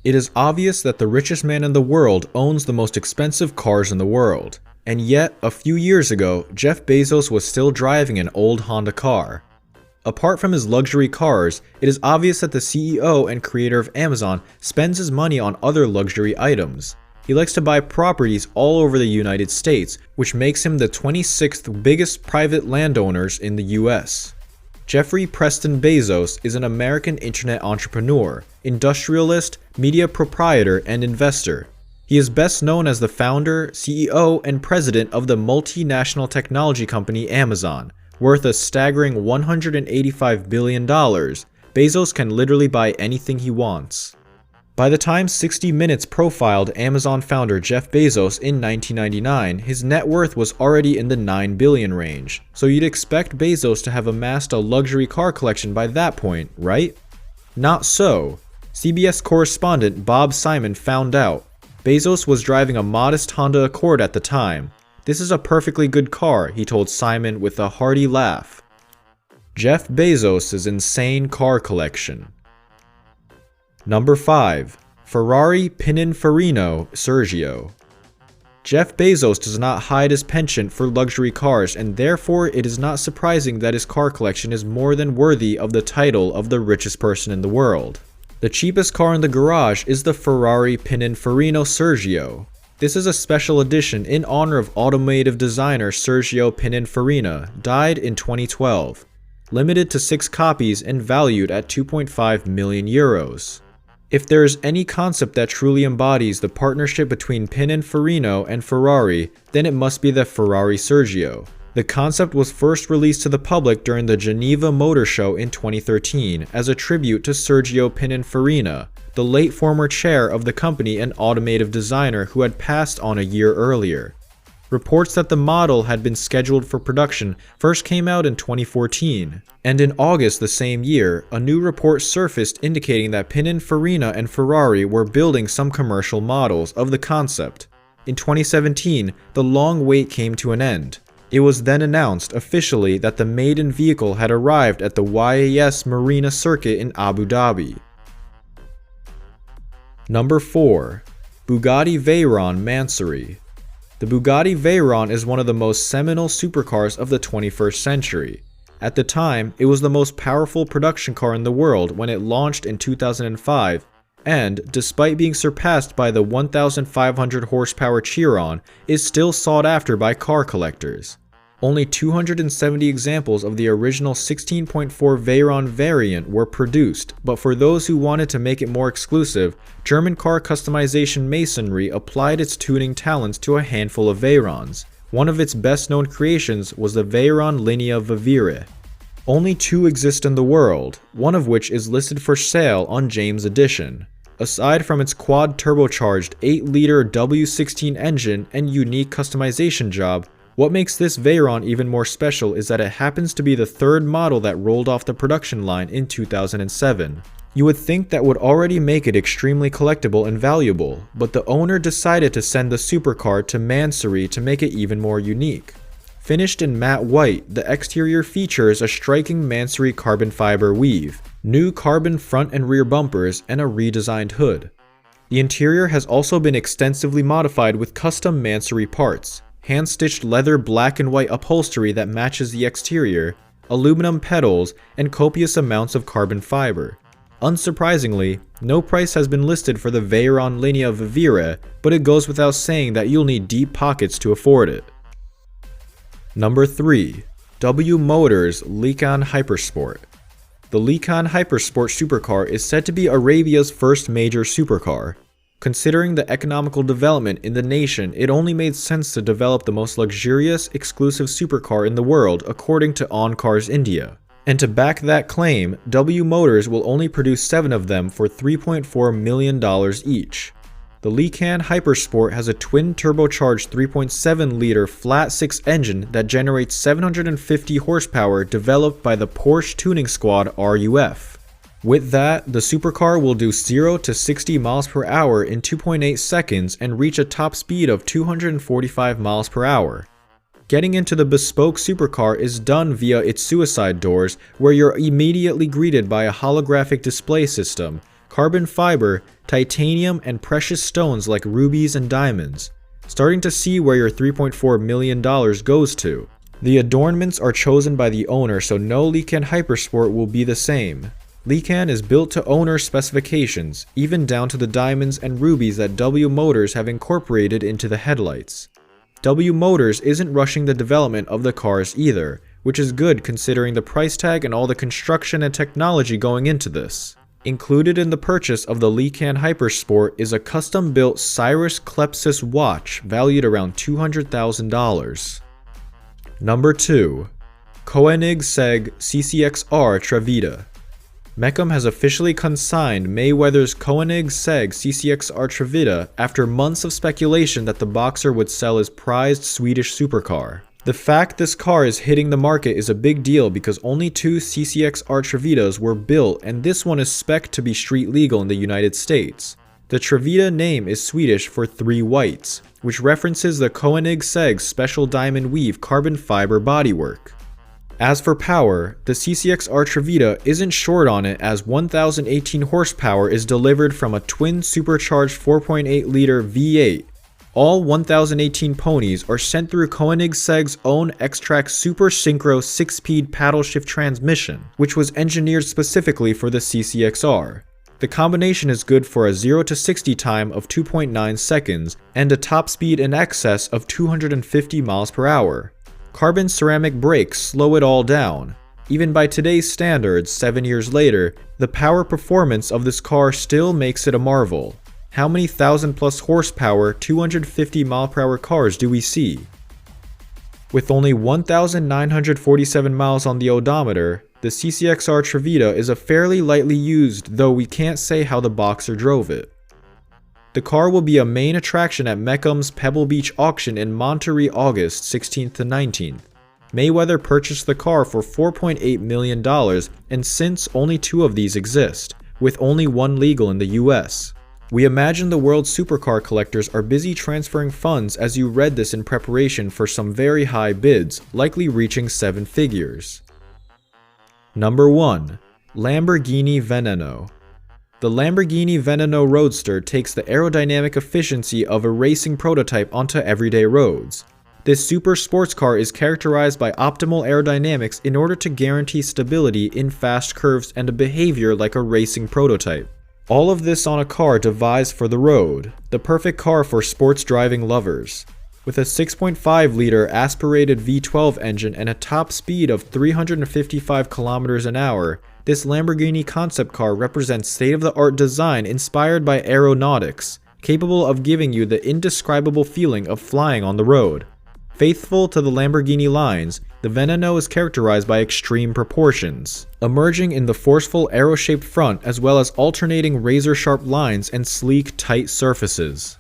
It is obvious that the richest man in the world owns the most expensive cars in the world. And yet, a few years ago, Jeff Bezos was still driving an old Honda car. Apart from his luxury cars, it is obvious that the CEO and creator of Amazon spends his money on other luxury items. He likes to buy properties all over the United States, which makes him the 26th biggest private landowners in the US. Jeffrey Preston Bezos is an American internet entrepreneur, industrialist, media proprietor, and investor. He is best known as the founder, CEO, and president of the multinational technology company Amazon. Worth a staggering $185 billion, Bezos can literally buy anything he wants. By the time 60 Minutes profiled Amazon founder Jeff Bezos in 1999, his net worth was already in the $9 billion range, so you'd expect Bezos to have amassed a luxury car collection by that point, right? Not so. CBS correspondent Bob Simon found out. Bezos was driving a modest Honda Accord at the time. "This is a perfectly good car," he told Simon with a hearty laugh. Jeff Bezos' insane car collection. Number 5. Ferrari Pininfarina Sergio. Jeff Bezos does not hide his penchant for luxury cars, and therefore it is not surprising that his car collection is more than worthy of the title of the richest person in the world. The cheapest car in the garage is the Ferrari Pininfarina Sergio. This is a special edition in honor of automotive designer Sergio Pininfarina, died in 2012. Limited to 6 copies and valued at 2.5 million euros. If there is any concept that truly embodies the partnership between Pininfarina and Ferrari, then it must be the Ferrari Sergio. The concept was first released to the public during the Geneva Motor Show in 2013 as a tribute to Sergio Pininfarina, the late former chair of the company and automotive designer who had passed on a year earlier. Reports that the model had been scheduled for production first came out in 2014, and in August the same year, a new report surfaced indicating that Pininfarina and Ferrari were building some commercial models of the concept. In 2017, the long wait came to an end. It was then announced officially that the maiden vehicle had arrived at the YAS Marina Circuit in Abu Dhabi. Number 4. Bugatti Veyron Mansory. The Bugatti Veyron is one of the most seminal supercars of the 21st century. At the time, it was the most powerful production car in the world when it launched in 2005, and, despite being surpassed by the 1,500 horsepower Chiron, is still sought after by car collectors. Only 270 examples of the original 16.4 Veyron variant were produced, but for those who wanted to make it more exclusive, German car customization masonry applied its tuning talents to a handful of Veyrons. One of its best-known creations was the Veyron Linea Vivere. Only 2 exist in the world, one of which is listed for sale on James Edition. Aside from its quad-turbocharged 8-liter W16 engine and unique customization job, what makes this Veyron even more special is that it happens to be the 3rd model that rolled off the production line in 2007. You would think that would already make it extremely collectible and valuable, but the owner decided to send the supercar to Mansory to make it even more unique. Finished in matte white, the exterior features a striking Mansory carbon fiber weave, new carbon front and rear bumpers, and a redesigned hood. The interior has also been extensively modified with custom Mansory parts. Hand-stitched leather black and white upholstery that matches the exterior, aluminum pedals, and copious amounts of carbon fiber. Unsurprisingly, no price has been listed for the Veyron Linea Vivere, but it goes without saying that you'll need deep pockets to afford it. Number 3. W Motors Lykan Hypersport. The Lykan Hypersport supercar is said to be Arabia's first major supercar. Considering the economical development in the nation, it only made sense to develop the most luxurious, exclusive supercar in the world according to On Cars India. And to back that claim, W Motors will only produce 7 of them for $3.4 million each. The Lykan Hypersport has a twin-turbocharged 3.7-liter flat-6 engine that generates 750 horsepower developed by the Porsche tuning squad RUF. With that, the supercar will do 0 to 60 miles per hour in 2.8 seconds and reach a top speed of 245 miles per hour. Getting into the bespoke supercar is done via its suicide doors, where you're immediately greeted by a holographic display system, carbon fiber, titanium, and precious stones like rubies and diamonds. Starting to see where your $3.4 million goes to. The adornments are chosen by the owner, so no Lykan Hypersport will be the same. Lykan is built to owner specifications, even down to the diamonds and rubies that W Motors have incorporated into the headlights. W Motors isn't rushing the development of the cars either, which is good considering the price tag and all the construction and technology going into this. Included in the purchase of the Lykan Hypersport is a custom-built Cyrus Klepsis watch valued around $200,000. Number 2. Koenigsegg CCXR Trevita. Mecum has officially consigned Mayweather's Koenigsegg CCXR Trevita after months of speculation that the boxer would sell his prized Swedish supercar. The fact this car is hitting the market is a big deal because only 2 CCXR Trevitas were built, and this one is spec'd to be street legal in the United States. The Trevita name is Swedish for 3 whites, which references the Koenigsegg special diamond weave carbon fiber bodywork. As for power, the CCXR Trevita isn't short on it as 1018 horsepower is delivered from a twin supercharged 4.8-liter V8. All 1018 ponies are sent through Koenigsegg's own X-Track Super Synchro 6-speed paddle shift transmission, which was engineered specifically for the CCXR. The combination is good for a 0 to 60 time of 2.9 seconds and a top speed in excess of 250 miles per hour. Carbon ceramic brakes slow it all down. Even by today's standards, 7 years later, the power performance of this car still makes it a marvel. How many 1000+ horsepower, 250 mph cars do we see? With only 1,947 miles on the odometer, the CCXR Trevita is a fairly lightly used, though we can't say how the boxer drove it. The car will be a main attraction at Mecum's Pebble Beach auction in Monterey August 16th to 19th. Mayweather purchased the car for $4.8 million, and since only 2 of these exist, with only 1 legal in the US. We imagine the world's supercar collectors are busy transferring funds as you read this in preparation for some very high bids, likely reaching 7 figures. Number 1. Lamborghini Veneno. The Lamborghini Veneno Roadster takes the aerodynamic efficiency of a racing prototype onto everyday roads. This super sports car is characterized by optimal aerodynamics in order to guarantee stability in fast curves and a behavior like a racing prototype. All of this on a car devised for the road, the perfect car for sports driving lovers. With a 6.5-liter aspirated V12 engine and a top speed of 355 km an hour, this Lamborghini concept car represents state-of-the-art design inspired by aeronautics, capable of giving you the indescribable feeling of flying on the road. Faithful to the Lamborghini lines, the Veneno is characterized by extreme proportions, emerging in the forceful arrow-shaped front as well as alternating razor-sharp lines and sleek, tight surfaces.